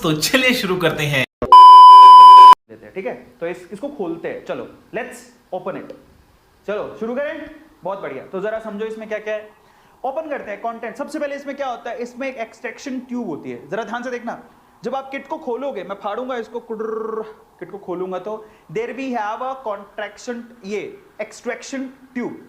तो चलिए शुरू करते हैं। ठीक है, तो इसको खोलते हैं। चलो लेट्स ओपन इट। चलो शुरू करें। बहुत बढ़िया। तो जरा समझो इसमें क्या क्या है। ओपन करते हैं कंटेंट। सबसे पहले इसमें क्या होता है, इसमें एक एक्सट्रैक्शन ट्यूब होती है। जरा ध्यान से देखना, जब आप किट को खोलोगे, मैं फाड़ूंगा इसको, किट को खोलूंगा तो there we have a contraction, ये एक्सट्रैक्शन ट्यूब,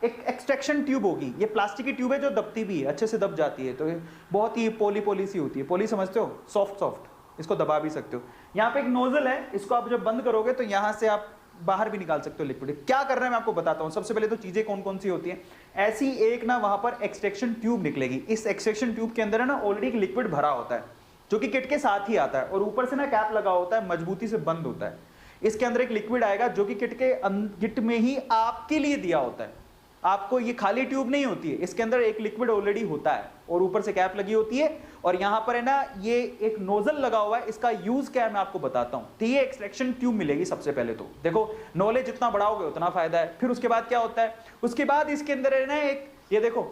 एक एक्सट्रैक्शन ट्यूब होगी। ये प्लास्टिक की ट्यूब है जो दबती भी है, अच्छे से दब जाती है। तो ये बहुत ही पोली सी होती है। पोली समझते हो, सॉफ्ट सॉफ्ट, इसको दबा भी सकते हो। यहाँ पे एक नोजल है, इसको आप जब बंद करोगे तो यहाँ से आप बाहर भी निकाल सकते हो लिक्विड। क्या कर रहे हैं मैं आपको बताता हूँ। सबसे पहले तो चीजें कौन कौन सी होती हैं। ऐसी एक ना वहां पर एक्सट्रैक्शन ट्यूब निकलेगी। इस एक्सट्रैक्शन ट्यूब के अंदर है ना ऑलरेडी एक लिक्विड भरा होता है जो कि किट के साथ ही आता है, और ऊपर से ना कैप लगा होता है, मजबूती से बंद होता है। इसके अंदर एक लिक्विड आएगा जो कि किट में ही आपके लिए दिया होता है। आपको ये खाली ट्यूब नहीं होती है, इसके अंदर एक लिक्विड ऑलरेडी होता है और ऊपर से कैप लगी होती है, और यहां पर है ना ये एक नोजल लगा हुआ है। इसका यूज क्या है मैं आपको बताता हूं। तो ये एक्सट्रैक्शन ट्यूब मिलेगी सबसे पहले। तो देखो, नॉलेज जितना बढ़ाओगे उतना फायदा है। फिर उसके बाद क्या होता है, उसके बाद इसके अंदर है ना एक, ये देखो,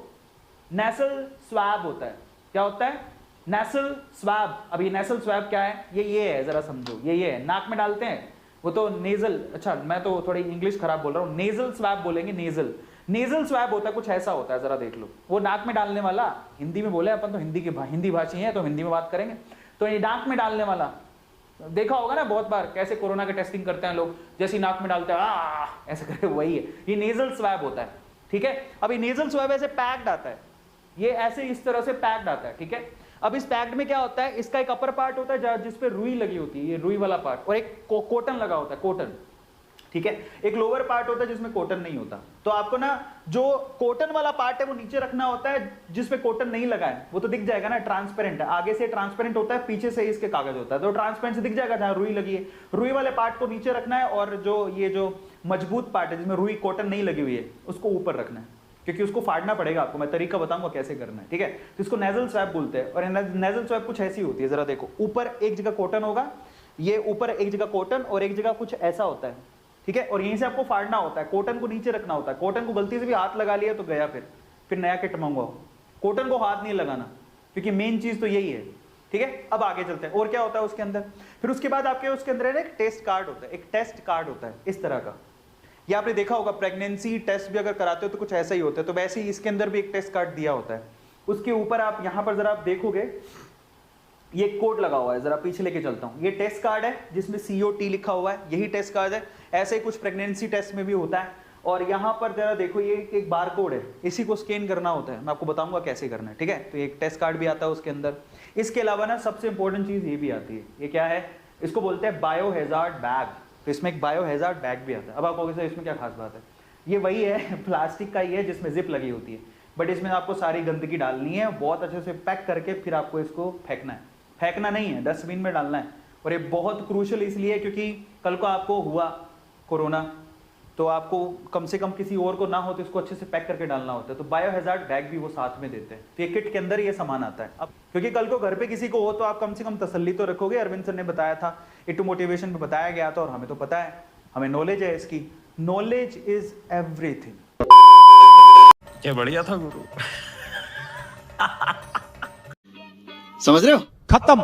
नेसल स्वैब होता है। क्या होता है, नेसल स्वैब। अब ये नेसल स्वैब क्या है, ये है, जरा समझो। ये है, नाक में डालते हैं, वो तो नेजल, अच्छा मैं तो थोड़ी इंग्लिश खराब बोल रहा हूँ, नेजल स्वैब बोलेंगे। नेजल स्वैब होता है, कुछ ऐसा होता है, जरा देख लो। वो नाक में डालने वाला, हिंदी में बोले अपन तो हिंदी भाषी हैं तो हिंदी में बात करेंगे। तो ये नाक में डालने वाला देखा होगा ना बहुत बार, कैसे कोरोना के टेस्टिंग करते हैं लोग, जैसे नाक में डालते हैं ऐसे करके, वही है, ये नेजल स्वैब होता है। ठीक है, अब ये नेजल स्वैब ऐसे पैक्ड आता है, ये ऐसे इस तरह से पैक्ड आता है। ठीक है, अब इस पैक्ड में क्या होता है, इसका एक अपर पार्ट होता है जिसपे रुई लगी होती है, ये रुई वाला पार्ट, और एक कॉटन लगा होता है, कॉटन। ठीक है, एक लोअर पार्ट होता है जिसमें कॉटन नहीं होता। तो आपको ना जो कॉटन वाला पार्ट है वो नीचे रखना होता है, जिसमें कॉटन नहीं लगा है वो तो दिख जाएगा ना, ट्रांसपेरेंट है। आगे से ट्रांसपेरेंट होता है, पीछे से इसके कागज होता है, तो ट्रांसपेरेंट से दिख जाएगा जहां रुई लगी है। रुई वाले पार्ट को नीचे रखना है, और जो मजबूत पार्ट है जिसमें रुई कॉटन नहीं लगी हुई है उसको ऊपर रखना है, क्योंकि उसको फाड़ना पड़ेगा आपको। मैं तरीका बताऊंगा कैसे करना है। ठीक है, तो इसको नेजल स्वैब बोलते हैं। और नेजल स्वैब कुछ ऐसी होती है, जरा देखो, ऊपर एक जगह कॉटन होगा, ये ऊपर एक जगह कॉटन और एक जगह कुछ ऐसा होता है। ठीक है, और यहीं से आपको फाड़ना होता है, कॉटन को नीचे रखना होता है। कॉटन को गलती से भी हाथ लगा लिया तो गया, फिर नया किट मंगवाओ। कॉटन को हाथ नहीं लगाना, क्योंकि मेन चीज तो यही है। ठीक है, अब आगे चलते हैं और क्या होता है उसके अंदर। फिर उसके बाद आपके उसके अंदर एक टेस्ट कार्ड होता है, एक टेस्ट कार्ड होता है इस तरह का। ये आपने देखा होगा, प्रेगनेंसी टेस्ट भी अगर कराते हो तो कुछ ऐसा ही होता है। तो वैसे ही इसके अंदर भी एक टेस्ट कार्ड दिया होता है। उसके ऊपर आप यहां पर जरा आप देखोगे, ये कोड लगा हुआ है, जरा पीछे लेके चलता हूं। ये टेस्ट कार्ड है जिसमें COT लिखा हुआ है, यही टेस्ट कार्ड है। ऐसे ही कुछ प्रेगनेंसी टेस्ट में भी होता है। और यहां पर जरा देखो, ये एक बार कोड है, इसी को स्कैन करना होता है। मैं आपको बताऊंगा कैसे करना है। ठीक है, तो एक टेस्ट कार्ड भी आता है उसके अंदर। इसके अलावा ना सबसे इंपॉर्टेंट चीज ये भी आती है, ये क्या है, इसको बोलते हैं बायो हैजार्ड बैग। तो इसमें एक बायो हैजार्ड बैग भी आता है। अब आप कहोगे सर इसमें क्या खास बात है, ये वही है, प्लास्टिक का ही है जिसमें जिप लगी होती है, बट इसमें आपको सारी गंदगी डालनी है, बहुत अच्छे से पैक करके फिर आपको इसको फेंकना है। फेंकना नहीं है, डस्टबिन में डालना है। और ये बहुत क्रूशियल इसलिए क्योंकि कल को आपको हुआ कोरोना तो आपको कम से कम किसी और को ना हो, तो इसको अच्छे से पैक करके डालना होता है। तो बायो हैजार्ड बैग भी वो साथ में देते हैं। तो ये किट के अंदर ये सामान आता है। अब क्योंकि कल को घर पे किसी को हो तो आप कम से कम तसल्ली तो रखोगे। अरविंद सर ने बताया था, इटू मोटिवेशन में बताया गया था, और हमें तो पता है, हमें नॉलेज है इसकी। Knowledge is everything. क्या बढ़िया था गुरु। समझ रहे हो? खत्म।